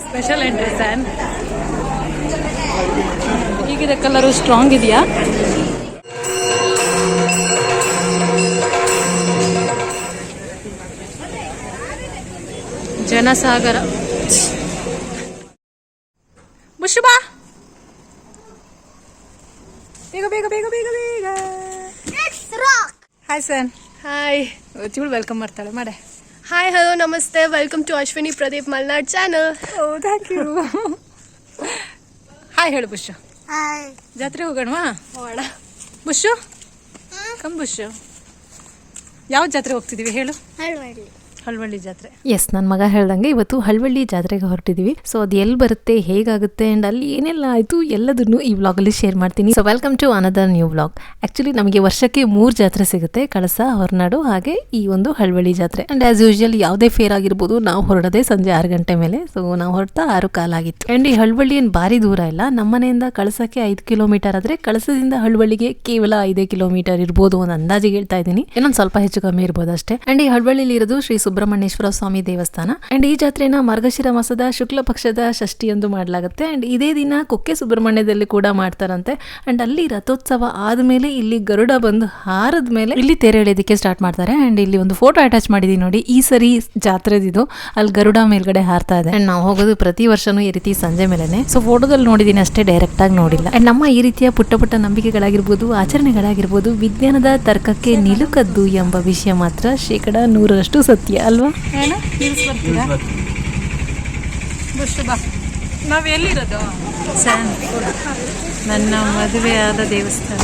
Special entry ಸ್ಯಾನ್. ಹೀಗಿದೆ colour, strong ಇದೆಯಾ? ಜನಸಾಗರ. ಬುಷುಬಾ ಬೇಗ ಬೇಗ ಬೇಗ ಬೇಗ ಬೇಗ. ಹಾಯ್ ಸ್ಯಾನ್. ಹಾಯ್, ಇವಳು ವೆಲ್ಕಮ್ ಮಾಡ್ತಾಳೆ ಮಾಡೆ. ಹಾಯ್, ಹಲೋ, ನಮಸ್ತೆ, welcome to Ashwini Pradeep Malnad channel. Oh thank you. Hi ಹೇಳು ಬುಷು. ಹಾಯ್. ಜಾತ್ರೆ ಹೋಗೋಣವಾ? ಹೋಗೋಣ. ಬುಷು ಕಮ್ ಬುಷು. ಯಾವ ಜಾತ್ರೆ ಹೋಗ್ತಿದೀವಿ ಹೇಳು? ಹಳ್ವಳ್ಳಿ ಜಾತ್ರೆ. ಎಸ್, ನನ್ನ ಮಗ ಹೇಳ್ದಂಗೆ ಇವತ್ತು ಹಳ್ವಳ್ಳಿ ಜಾತ್ರೆಗೆ ಹೊರಟಿದೀವಿ. ಸೊ ಅದು ಎಲ್ಲಿ ಬರುತ್ತೆ, ಹೇಗಾಗುತ್ತೆ ಅಂಡ್ ಅಲ್ಲಿ ಏನೆಲ್ಲ ಆಯಿತು ಎಲ್ಲದನ್ನು ಈ ವ್ಲಾಗಲ್ಲಿ ಶೇರ್ ಮಾಡ್ತೀನಿ. So welcome to another new vlog. Actually ನಮಗೆ ವರ್ಷಕ್ಕೆ 3 ಜಾತ್ರೆ ಸಿಗುತ್ತೆ, ಕಳಸ, ಹೊರನಾಡು, ಹಾಗೆ ಈ ಒಂದು ಹಳ್ವಳ್ಳಿ ಜಾತ್ರೆ. ಅಂಡ್ ಆಸ್ ಯೂಶುವಲ್ ಯಾವುದೇ ಫೇರ್ ಆಗಿರ್ಬೋದು, ನಾವು ಹೊರಡೋದೇ ಸಂಜೆ 6 ಗಂಟೆ ಮೇಲೆ. ಸೊ ನಾವು ಹೊರಡ್ತಾ 6 ಕಾಲಾಗಿತ್ತು. ಅಂಡ್ ಈ ಹಳ್ವಳ್ಳಿ ಏನು ಭಾರಿ ದೂರ ಇಲ್ಲ, ನಮ್ಮನೆಯಿಂದ ಕಳಸಕ್ಕೆ 5 ಕಿಲೋಮೀಟರ್ ಆದ್ರೆ ಕಳಸದಿಂದ ಹಳ್ವಳ್ಳಿಗೆ ಕೇವಲ 5 ಕಿಲೋಮೀಟರ್ ಇರ್ಬೋದು, ಒಂದು ಅಂದಾಜಿಗೆ ಹೇಳ್ತಾ ಇದ್ದೀನಿ. ಇನ್ನೊಂದು ಸ್ವಲ್ಪ ಹೆಚ್ಚು ಕಮ್ಮಿ ಇರ್ಬೋದು ಅಷ್ಟೇ. ಅಂಡ್ ಈ ಹಳ್ವಳ್ಳಿಲಿ ಇರೋದು ಶ್ರೀ ಸುಬ್ರಹ್ಮಣ್ಯೇಶ್ವರ ಸ್ವಾಮಿ ದೇವಸ್ಥಾನ. ಅಂಡ್ ಈ ಜಾತ್ರೆನ ಮಾರ್ಗಶಿರ ಮಾಸದ ಶುಕ್ಲ ಪಕ್ಷದ ಷಷ್ಠಿಯಂದು ಮಾಡಲಾಗುತ್ತೆ. ಅಂಡ್ ಇದೇ ದಿನ ಕುಕ್ಕೆ ಸುಬ್ರಹ್ಮಣ್ಯದಲ್ಲಿ ಕೂಡ ಮಾಡ್ತಾರಂತೆ. ಅಂಡ್ ಅಲ್ಲಿ ರಥೋತ್ಸವ ಆದ್ಮೇಲೆ ಇಲ್ಲಿ ಗರುಡ ಬಂದು ಹಾರದ ಮೇಲೆ ಇಲ್ಲಿ ತೆರೆ ಎಳೆಯೋದಕ್ಕೆ ಸ್ಟಾರ್ಟ್ ಮಾಡ್ತಾರೆ. ಅಂಡ್ ಇಲ್ಲಿ ಒಂದು ಫೋಟೋ ಅಟ್ಯಾಚ್ ಮಾಡಿದೀನಿ ನೋಡಿ, ಈ ಸರಿ ಜಾತ್ರೆದಿದು. ಅಲ್ಲಿ ಗರುಡ ಮೇಲ್ಗಡೆ ಹಾರ್ತಾ ಇದೆ. ಅಂಡ್ ನಾವು ಹೋಗೋದು ಪ್ರತಿ ವರ್ಷನೂ ಈ ರೀತಿ ಸಂಜೆ ಮೇಲೆನೆ. ಸೊ ಫೋಟೋದಲ್ಲಿ ನೋಡಿದೀನಿ ಅಷ್ಟೇ, ಡೈರೆಕ್ಟ್ ಆಗಿ ನೋಡಿಲ್ಲ. ಅಂಡ್ ನಮ್ಮ ಈ ರೀತಿಯ ಪುಟ್ಟ ಪುಟ್ಟ ನಂಬಿಕೆಗಳಾಗಿರ್ಬೋದು, ಆಚರಣೆಗಳಾಗಿರ್ಬೋದು, ವಿಜ್ಞಾನದ ತರ್ಕಕ್ಕೆ ನಿಲುಕದ್ದು ಎಂಬ ವಿಷಯ ಮಾತ್ರ 100% ಸತ್ಯ ಅಲ್ವಾ? ನಾವು ಎಲ್ಲಿರೋದು? ಸ್ಯಾನ್, ನನ್ನ ಮದುವೆ ಆದ ದೇವಸ್ಥಾನ.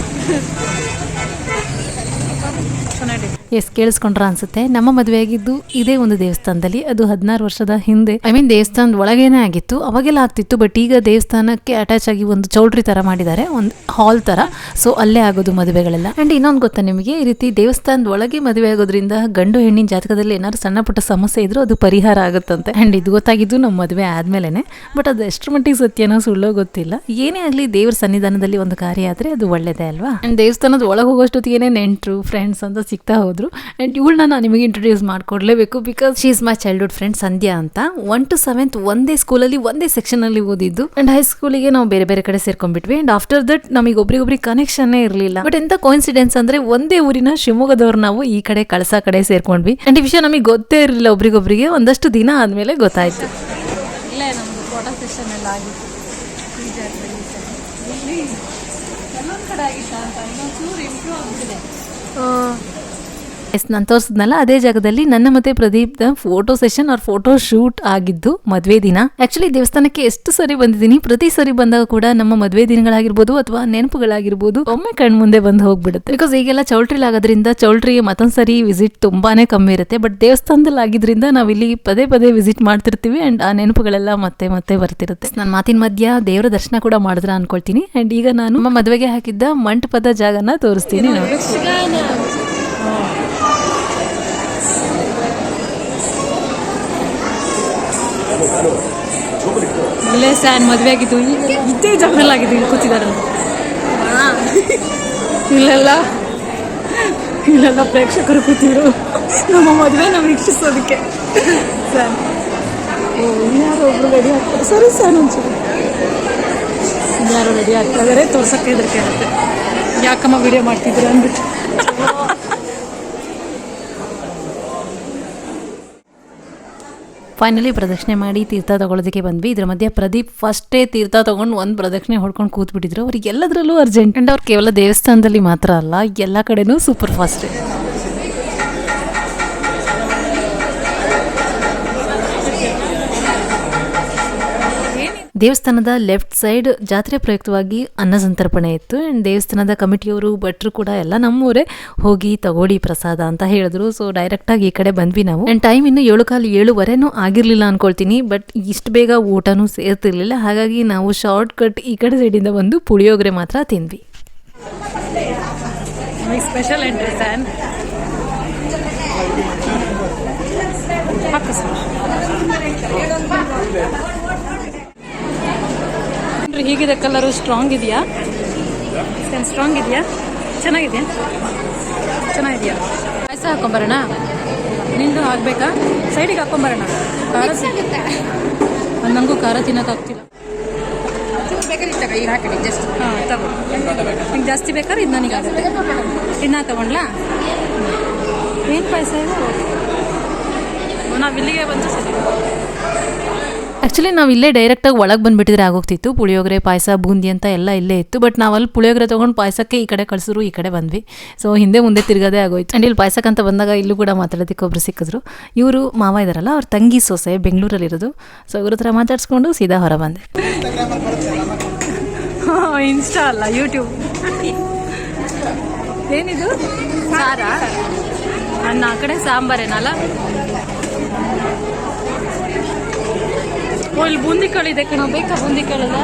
ಎಸ್, ಕೇಳಿಸ್ಕೊಂಡ್ರ ಅನ್ಸುತ್ತೆ. ನಮ್ಮ ಮದುವೆ ಆಗಿದ್ದು ಇದೇ ಒಂದು ದೇವಸ್ಥಾನದಲ್ಲಿ. ಅದು 16 ವರ್ಷದ ಹಿಂದೆ, ದೇವಸ್ಥಾನದ ಒಳಗೇನೆ ಆಗಿತ್ತು. ಅವಾಗೆಲ್ಲ ಆಗ್ತಿತ್ತು, ಬಟ್ ಈಗ ದೇವಸ್ಥಾನಕ್ಕೆ ಅಟ್ಯಾಚ್ ಆಗಿ ಒಂದು ಚೌಲ್ಟ್ರಿ ತರ ಮಾಡಿದ್ದಾರೆ, ಒಂದು ಹಾಲ್ ತರ. ಸೊ ಅಲ್ಲೇ ಆಗೋದು ಮದುವೆಗಳೆಲ್ಲ. ಅಂಡ್ ಇನ್ನೊಂದು ಗೊತ್ತಾ ನಿಮಗೆ, ಈ ರೀತಿ ದೇವಸ್ಥಾನದ ಒಳಗೆ ಮದುವೆ ಆಗೋದ್ರಿಂದ ಗಂಡು ಹೆಣ್ಣಿನ ಜಾತಕದಲ್ಲಿ ಏನಾದ್ರು ಸಣ್ಣ ಪುಟ್ಟ ಸಮಸ್ಯೆ ಇದ್ರು ಅದು ಪರಿಹಾರ ಆಗುತ್ತಂತೆ. ಅಂಡ್ ಇದು ಗೊತ್ತಾಗಿದ್ದು ನಮ್ಮ ಮದುವೆ ಆದ್ಮೇಲೆನೆ. ಬಟ್ ಅದು ಎಷ್ಟರ ಮಟ್ಟಿಗೆ ಸತ್ಯನೋ ಸುಳ್ಳೋ ಗೊತ್ತಿಲ್ಲ. ಏನೇ ಆಗ್ಲಿ, ದೇವ್ರ ಸನ್ನಿಧಾನದಲ್ಲಿ ಒಂದು ಕಾರ್ಯ ಆದ್ರೆ ಅದು ಒಳ್ಳೇದೇ ಅಲ್ವಾ? ಅಂಡ್ ದೇವಸ್ಥಾನದ ಒಳಗೆ ಹೋಗೋಷ್ಟೊತ್ತಿಗೆ ನೆಂಟರು, ಫ್ರೆಂಡ್ಸ್ ಅಂತ ಸಿಗ್ತಾ ಹೋದ್ರು. ಅಂಡ್ ಇವಳನ್ನ ನಾನು ನಿಮಗೆ ಇಂಟ್ರೊಡ್ಯೂಸ್ ಮಾಡ್ಕೊಡ್ಲೇಬೇಕು, because she is my childhood friend Sandhya ಅಂತ. 1 to 7th ಒಂದೇ ಸ್ಕೂಲಲ್ಲಿ, ಒಂದೇ ಸೆಕ್ಷನ್ ಅಲ್ಲಿ ಓದಿದ್ದು. ಅಂಡ್ ಹೈಸ್ಕೂಲಿಗೆ ನಾವು ಬೇರೆ ಬೇರೆ ಕಡೆ ಸೇರ್ಕೊಂಡ್ಬಿಟ್ವಿ. ಅಂಡ್ ಆಫ್ಟರ್ ದಟ್ ನಮಗೆ ಒಬ್ರಿಗೊಬ್ರಿಗೆ ಕನೆಕ್ಷನ್ ಇರಲಿಲ್ಲ. ಬಟ್ ಎಂತ ಕೋಇನ್ಸಿಡೆನ್ಸ್ ಅಂದ್ರೆ, ಒಂದೇ ಊರಿನ ಶಿವಮೊಗ್ಗದವ್ರು ನಾವು ಈ ಕಡೆ ಕಳಸ ಕಡೆ ಸೇರ್ಕೊಂಡ್ವಿ. ಅಂಡ್ ಈ ವಿಷಯ ನಮಗೆ ಗೊತ್ತೇ ಇರಲಿಲ್ಲ ಒಬ್ರಿಗೊಬ್ರಿಗೆ. ಒಂದಷ್ಟು ದಿನ ಆದ್ಮೇಲೆ ಗೊತ್ತಾಯ್ತು. ಇಲ್ಲೇ ನಮ್ದು ಫೋಟೋ ಸೆಷನ್ ಎಲ್ಲ ಆಗಿತ್ತು ಈ ಜಾತ್ರೆಯಲ್ಲಿ. ಎಲ್ಲೊಂದು ಕಡೆ ಆಗಿತ್ತ ಅಂತ ಇನ್ನೊಂದು ಚೂರು ಇಂಪ್ರೂವ್ ಆಗ್ತಿದೆ. ಎಸ್, ನಾನು ತೋರಿಸಿದ್ನಲ್ಲ ಅದೇ ಜಾಗದಲ್ಲಿ ನನ್ನ ಮತ್ತೆ Pradeep photo session or photo shoot ಆಗಿದ್ದು ಮದುವೆ ದಿನ. ಆಕ್ಚುಲಿ ದೇವಸ್ಥಾನಕ್ಕೆ ಎಷ್ಟು ಸರಿ ಬಂದಿದ್ದೀನಿ, ಪ್ರತಿ ಸರಿ ಬಂದಾಗ ಕೂಡ ನಮ್ಮ ಮದುವೆ ದಿನಗಳಾಗಿರ್ಬೋದು ಅಥವಾ ನೆನಪುಗಳಾಗಿರ್ಬೋದು ಒಮ್ಮೆ ಕಣ್ ಮುಂದೆ ಬಂದು ಹೋಗ್ಬಿಡುತ್ತೆ. ಬಿಕಾಸ್ ಈಗೆಲ್ಲ ಚೌಲ್ಟ್ರಿಲ್ ಆಗೋದ್ರಿಂದ ಚೌಲ್ಟ್ರಿಗೆ ಮತ್ತೊಂದ್ಸರಿ ವಿಸಿಟ್ ತುಂಬಾನೇ ಕಮ್ಮಿ ಇರುತ್ತೆ. ಬಟ್ ದೇವಸ್ಥಾನದಲ್ಲಿ ಆಗಿದ್ರಿಂದ ನಾವಿಲ್ಲಿ ಪದೇ ಪದೇ ವಿಸಿಟ್ ಮಾಡ್ತಿರ್ತೀವಿ. ಅಂಡ್ ಆ ನೆನಪುಗಳೆಲ್ಲ ಮತ್ತೆ ಮತ್ತೆ ಬರ್ತಿರುತ್ತೆ. ನನ್ನ ಮಾತಿನ ಮಧ್ಯ ದೇವರ ದರ್ಶನ ಕೂಡ ಮಾಡಿದ್ರ ಅನ್ಕೊಳ್ತೀನಿ. ಅಂಡ್ ಈಗ ನಾನು ನಮ್ಮ ಮದುವೆಗೆ ಹಾಕಿದ್ದ ಮಂಟಪದ ಜಾಗನ ತೋರಿಸ್ತೀನಿ ನೋಡಿ. ಇಲ್ಲೇ ಸ್ಯಾನ್ ಮದುವೆ ಆಗಿದ್ದು ಇದೇ ಜಾಗದಲ್ಲಿ ಆಗಿದ್ದು. ಇಲ್ಲಿ ಕೂತಿದಾರಲ್ಲ, ಇಲ್ಲೆಲ್ಲ ಪ್ರೇಕ್ಷಕರು ಕೂತಿದ್ರು ನಮ್ಮ ಮದುವೆ ನಾವು ವೀಕ್ಷಿಸೋದಕ್ಕೆ. ಸ್ಯಾನ್, ಓ ಇನ್ಯಾರೋ ಒಬ್ರು ರೆಡಿ ಆಗ್ತಾರೆ. ಸರಿ ಸ್ಯಾನ್, ಒಂಚೂರು ಇನ್ಯಾರೋ ರೆಡಿ ಆಗ್ತಾ ಇದಾರೆ. ತೋರ್ಸಕ್ಕೆ ಹೆದರಿಕೆ ಆಗುತ್ತೆ, ಯಾಕಮ್ಮ ವಿಡಿಯೋ ಮಾಡ್ತಿದ್ರು ಅಂದ್ಬಿಟ್ಟು. ಫೈನಲಿ ಪ್ರದಕ್ಷಿಣೆ ಮಾಡಿ ತೀರ್ಥ ತಗೊಳ್ಳೋದಕ್ಕೆ ಬಂದ್ವಿ. ಇದ್ರ ಮಧ್ಯೆ ಪ್ರದೀಪ್ ಫಸ್ಟೇ ತೀರ್ಥ ತಗೊಂಡು ಒಂದು ಪ್ರದಕ್ಷಿಣೆ ಹೊಡ್ಕೊಂಡು ಕೂತ್ಬಿಟ್ಟಿದ್ರು. ಅವ್ರಿಗೆ ಎಲ್ಲದರಲ್ಲೂ ಅರ್ಜೆಂಟ್. ಅಂಡ್ ಅವ್ರು ಕೇವಲ ದೇವಸ್ಥಾನದಲ್ಲಿ ಮಾತ್ರ ಅಲ್ಲ, ಎಲ್ಲ ಕಡೆನೂ ಸೂಪರ್ ಫಾಸ್ಟ್. ದೇವಸ್ಥಾನದ ಲೆಫ್ಟ್ ಸೈಡ್ ಜಾತ್ರೆ ಪ್ರಯುಕ್ತವಾಗಿ ಅನ್ನ ಸಂತರ್ಪಣೆ ಇತ್ತು. ಅಂಡ್ ದೇವಸ್ಥಾನದ ಕಮಿಟಿಯವರು, ಭಟ್ರು ಕೂಡ ಎಲ್ಲ ನಮ್ಮೂರೇ, ಹೋಗಿ ತಗೊಳ್ಳಿ ಪ್ರಸಾದ ಅಂತ ಹೇಳಿದ್ರು. ಸೊ ಡೈರೆಕ್ಟ್ ಆಗಿ ಈ ಕಡೆ ಬಂದ್ವಿ ನಾವು. ಅಂಡ್ ಟೈಮ್ ಇನ್ನು 7:15 ಆಗಿರ್ಲಿಲ್ಲ ಅನ್ಕೊಳ್ತೀನಿ. ಬಟ್ ಇಷ್ಟು ಬೇಗ ಊಟನೂ ಸೇರ್ತಿರ್ಲಿಲ್ಲ. ಹಾಗಾಗಿ ನಾವು ಶಾರ್ಟ್ ಕಟ್ ಈ ಕಡೆ ಸೈಡಿಂದ ಬಂದು ಪುಳಿಯೋಗರೆ ಮಾತ್ರ ತಿಂದ್ವಿ. ಸ್ಪೆಷಲ್ ಎಂಟ್ರಿ ಸ್ಯಾನ್. ಹೀಗಿದೆ ಕಲರು, ಸ್ಟ್ರಾಂಗ್ ಇದೆಯಾ? ಸ್ಟ್ರಾಂಗ್ ಇದೆಯಾ? ಚೆನ್ನಾಗಿದೆಯಾ? ಚೆನ್ನಾಗಿದೆಯಾ? ಪಾಯಸ ಹಾಕೊಂಬರೋಣ. ನಿಂದು ಹಾಕ್ಬೇಕಾ? ಸೈಡಿಗೆ ಹಾಕೊಂಬರೋಣ. ಅದು ನನಗೂ ಖಾರ ತಿನ್ನೋಕ್ಕಾಗ್ತಿಲ್ಲ. ಈಗ ಹಾಕಿಡಿ ಜಸ್ಟ್. ಹಾಂ ತಗೋ. ನಿಂಗೆ ಜಾಸ್ತಿ ಬೇಕಾದ್ರೆ ಇದು ನನಗಾಗುತ್ತೆ. ಇನ್ನು ತಗೊಂಡ್ಲಾ? ಏನು ಪಾಯಸ ಇದು? ನಾವು ಇಲ್ಲಿಗೆ ಬಂದು ಸರಿ. ಆ್ಯಕ್ಚುಲಿ ನಾವು ಇಲ್ಲೇ ಡೈರೆಕ್ಟಾಗಿ ಒಳಗೆ ಬಂದುಬಿಟ್ಟಿದ್ರೆ ಆಗೋಗ್ತಿತ್ತು. ಪುಳಿಯೋಗರೆ, ಪಾಯಸ, ಬೂಂದಿ ಅಂತ ಎಲ್ಲ ಇಲ್ಲೇ ಇತ್ತು. ಬಟ್ ನಾವು ಅಲ್ಲಿ ಪುಳಿಯೋಗರೆ ತೊಗೊಂಡು ಪಾಯಸಕ್ಕೆ ಈ ಕಡೆ ಕಳಿಸಿದ್ರು, ಈ ಕಡೆ ಬಂದ್ವಿ. ಸೊ ಹಿಂದೆ ಮುಂದೆ ತಿರ್ಗೋದೇ ಆಗೋಯ್ತು. ಆ್ಯಂಡ್ ಇಲ್ಲಿ ಪಾಯಸಕ್ಕಂತ ಬಂದಾಗ ಇಲ್ಲೂ ಕೂಡ ಮಾತಾಡೋದಕ್ಕೆ ಒಬ್ರು ಸಿಕ್ಕಿದ್ರು. ಇವರು ಮಾವ ಇದ್ದಾರಲ್ಲ, ಅವ್ರ ತಂಗಿ ಸೊಸೆ ಬೆಂಗಳೂರಲ್ಲಿರೋದು. ಸೊ ಇವ್ರ ಹತ್ರ ಮಾತಾಡ್ಸ್ಕೊಂಡು ಸೀದಾ ಹೊರ ಬಂದೆ. ಇನ್ಸ್ಟಾ ಅಲ್ಲ, ಯೂಟ್ಯೂಬ್. ಏನಿದು ಸಾರ? ನನ್ನ ಆ ಕಡೆ ಸಾಂಬಾರೇನಲ್ಲ. ಓ, ಇಲ್ಲಿ ಬೂಂದಿ ಕಾಳಿದೆ ಕಣೋ, ಬೇಕಾ ಬೂಂದಿ ಕಾಳದ?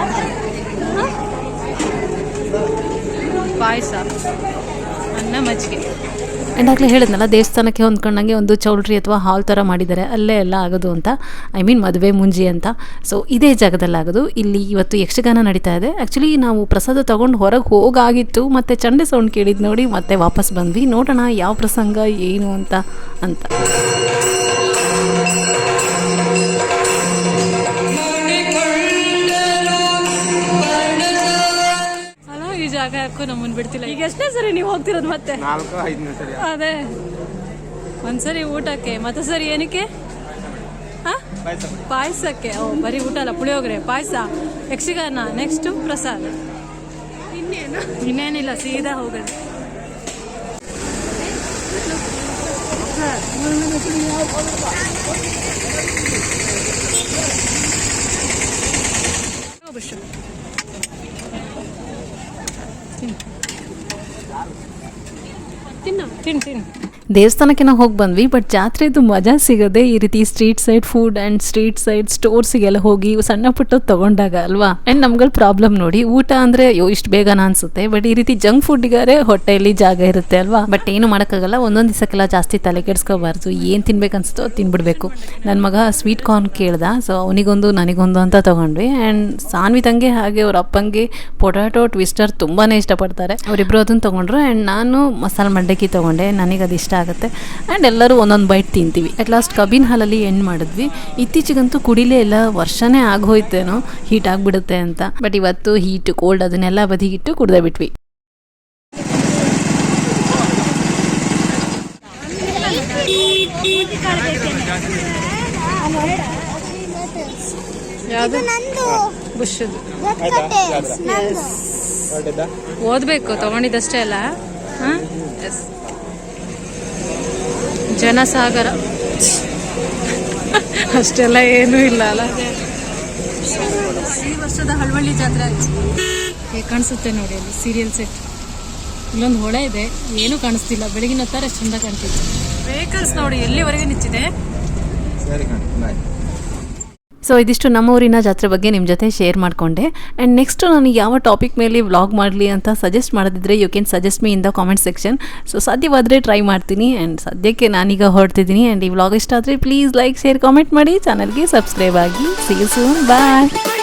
ಪಾಯಸ, ಅನ್ನ, ಮಜ್ಜಿಗೆ. ಆ್ಯಂಡ್ ಆಗಲೇ ಹೇಳಿದ್ನಲ್ಲ, ದೇವಸ್ಥಾನಕ್ಕೆ ಹೊಂದ್ಕೊಂಡಂಗೆ ಒಂದು ಚೌಲ್ಟ್ರಿ ಅಥವಾ ಹಾಲ್ ಥರ ಮಾಡಿದ್ದಾರೆ, ಅಲ್ಲೇ ಎಲ್ಲ ಆಗೋದು ಅಂತ. ಐ ಮೀನ್ ಮದುವೆ ಮುಂಜಿ ಅಂತ. ಸೊ ಇದೇ ಜಾಗದಲ್ಲಿ ಆಗೋದು. ಇಲ್ಲಿ ಇವತ್ತು ಯಕ್ಷಗಾನ ನಡೀತಾ ಇದೆ. ಆ್ಯಕ್ಚುಲಿ ನಾವು ಪ್ರಸಾದ ತೊಗೊಂಡು ಹೊರಗೆ ಹೋಗಾಗಿತ್ತು, ಮತ್ತು ಚಂಡೆ ಸೌಂಡ್ ಕೇಳಿದ್ದು ನೋಡಿ ಮತ್ತೆ ವಾಪಸ್ ಬಂದ್ವಿ. ನೋಡೋಣ ಯಾವ ಪ್ರಸಂಗ ಏನು ಅಂತ. ಈ ಜಾಗ ಯಾಕೋ ನಮ್ಮನ್ನು ಬಿಡ್ತಿಲ್ಲ. ಈಗ ಎಷ್ಟನೇ ಸರಿ ನೀವು ಹೋಗ್ತಿರೋದು? ಮತ್ತೆ 4-5 ಸರಿ. ಅದೇ ಒಂದ್ಸರಿ ಊಟಕ್ಕೆ, ಮತ್ತೆ ಸರಿ ಏನಕ್ಕೆ? ಪಾಯಸಕ್ಕೆ. ಓ, ಬರೀ ಊಟ ಅಲ್ಲ, ಪುಳಿಯೋಗರೆ, ಪಾಯಸ, ಯಕ್ಷಗಾನ, ನೆಕ್ಸ್ಟು ಪ್ರಸಾದ. ಇನ್ನೇನಿಲ್ಲ, ಸೀದಾ ಹೋಗೋದು. ತಿನ್ನು. ದೇವಸ್ಥಾನಕ್ಕೆ ನಾವು ಹೋಗಿ ಬಂದ್ವಿ. ಬಟ್ ಜಾತ್ರೆದು ಮಜಾ ಸಿಗೋದೆ ಈ ರೀತಿ street side food and street side ಸ್ಟೋರ್ಸಿಗೆಲ್ಲ ಹೋಗಿ ಸಣ್ಣ ಪುಟ್ಟದ್ದು ತೊಗೊಂಡಾಗ ಅಲ್ವಾ. ಆ್ಯಂಡ್ ನಮ್ಗಳ ಪ್ರಾಬ್ಲಮ್ ನೋಡಿ, ಊಟ ಅಂದರೆ ಇಷ್ಟು ಬೇಗನ ಅನಿಸುತ್ತೆ. ಬಟ್ ಈ ರೀತಿ ಜಂಕ್ ಫುಡ್ಗಾರೆ ಹೊಟ್ಟೆಯಲ್ಲಿ ಜಾಗ ಇರುತ್ತೆ ಅಲ್ವಾ. ಬಟ್ ಏನು ಮಾಡೋಕ್ಕಾಗಲ್ಲ. ಒಂದೊಂದು ದಿವಸಕ್ಕೆಲ್ಲ ಜಾಸ್ತಿ ತಲೆ ಕೆಡಿಸ್ಕೋಬಾರ್ದು. ಏನು ತಿನ್ಬೇಕನ್ಸುತ್ತೋ ಅದು ತಿನ್ಬಿಡ್ಬೇಕು. ನನ್ನ ಮಗ ಸ್ವೀಟ್ ಕಾರ್ನ್ ಕೇಳ್ದ. ಸೊ ಅವನಿಗೊಂದು ನನಗೊಂದು ಅಂತ ತೊಗೊಂಡ್ವಿ. ಆ್ಯಂಡ್ ಸಾನ್ವಿ ತಂಗೆ ಹಾಗೆ ಅವ್ರ ಅಪ್ಪಂಗೆ ಪೊಟ್ಯಾಟೊ ಟ್ವಿಸ್ಟರ್ ತುಂಬಾ ಇಷ್ಟಪಡ್ತಾರೆ. ಅವರಿಬ್ಬರು ಅದನ್ನು ತೊಗೊಂಡ್ರು. ಆ್ಯಂಡ್ ನಾನು ಮಸಾಲೆ ಮಂಡಕ್ಕಿ ತೊಗೊಂಡೆ. ನನಗೆ ಅದು ಇಷ್ಟ ಆಗುತ್ತೆ. ಆ್ಯಂಡ್ ಎಲ್ಲರೂ ಒಂದೊಂದು ಬೈಟ್ ತಿಂತೀವಿ. ಅಟ್ ಲಾಸ್ಟ್ ಕಬ್ಬಿನ ಹಾಲಲ್ಲಿ ಎಂಡ್ ಮಾಡಿದ್ವಿ. ಇತ್ತೀಚೆಗಂತೂ ಕುಡಿಲೇ ಇಲ್ಲ, ವರ್ಷನೇ ಆಗೋಯ್ತೇನೋ ಹೀಟ್ ಆಗಿಬಿಡುತ್ತೆ ಅಂತ. ಬಟ್ ಇವತ್ತು ಹೀಟ್ ಕೋಲ್ಡ್ ಅದನ್ನೆಲ್ಲ ಬದಿಗಿಟ್ಟು ಕುಡ್ದೇ ಬಿಟ್ವಿ. ಯಾವುದು? ಬುಷದು. ಓದಬೇಕು, ತಗೊಂಡಿದ್ದಷ್ಟೇ ಅಲ್ಲ. ಹಾಂ, ಎಸ್. ಜನಸಾಗರ ಅಷ್ಟೆಲ್ಲ ಏನೂ ಇಲ್ಲ ಅಲ್ಲ. ಈ ವರ್ಷದ ಹಳ್ವಳ್ಳಿ ಜಾತ್ರೆ ಹೇಗೆ ಕಾಣಿಸುತ್ತೆ ನೋಡಿ, ಅಲ್ಲಿ ಸೀರಿಯಲ್ ಸೆಟ್. ಇಲ್ಲೊಂದು ಹೊಳೆ ಇದೆ, ಏನೂ ಕಾಣಿಸ್ತಿಲ್ಲ. ಬೆಳಗಿನ ಹೊತ್ತಾರೆ ಎಷ್ಟು ಚಂದ ಕಾಣ್ತಿತ್ತು. ವೆಹಿಕಲ್ಸ್ ನೋಡಿ ಎಲ್ಲಿವರೆಗೆ ನಿಂತಿದೆ. ಸೊ ಇದಿಷ್ಟು ನಮ್ಮ ಊರಿನ ಜಾತ್ರೆ ಬಗ್ಗೆ ನಿಮ್ಮ ಜೊತೆ ಶೇರ್ ಮಾಡಿಕೊಂಡೆ. ಆ್ಯಂಡ್ ನೆಕ್ಸ್ಟ್ ನಾನು ಯಾವ ಟಾಪಿಕ್ ಮೇಲೆ ವ್ಲಾಗ್ ಮಾಡಲಿ ಅಂತ ಸಜೆಸ್ಟ್ ಮಾಡೋದಿದ್ರೆ you can suggest me in the comment section. So ಸಾಧ್ಯವಾದರೆ ಟ್ರೈ ಮಾಡ್ತೀನಿ. ಆ್ಯಂಡ್ ಸದ್ಯಕ್ಕೆ ನಾನೀಗ ಹೊರಡ್ತಿದ್ದೀನಿ. ಆ್ಯಂಡ್ ಈ ವ್ಲಾಗ್ ಇಷ್ಟ ಆದರೆ ಪ್ಲೀಸ್ ಲೈಕ್, ಶೇರ್, ಕಾಮೆಂಟ್ ಮಾಡಿ, ಚಾನಲ್ಗೆ ಸಬ್ಸ್ಕ್ರೈಬ್ ಆಗಿ. See you soon. ಬಾಯ್.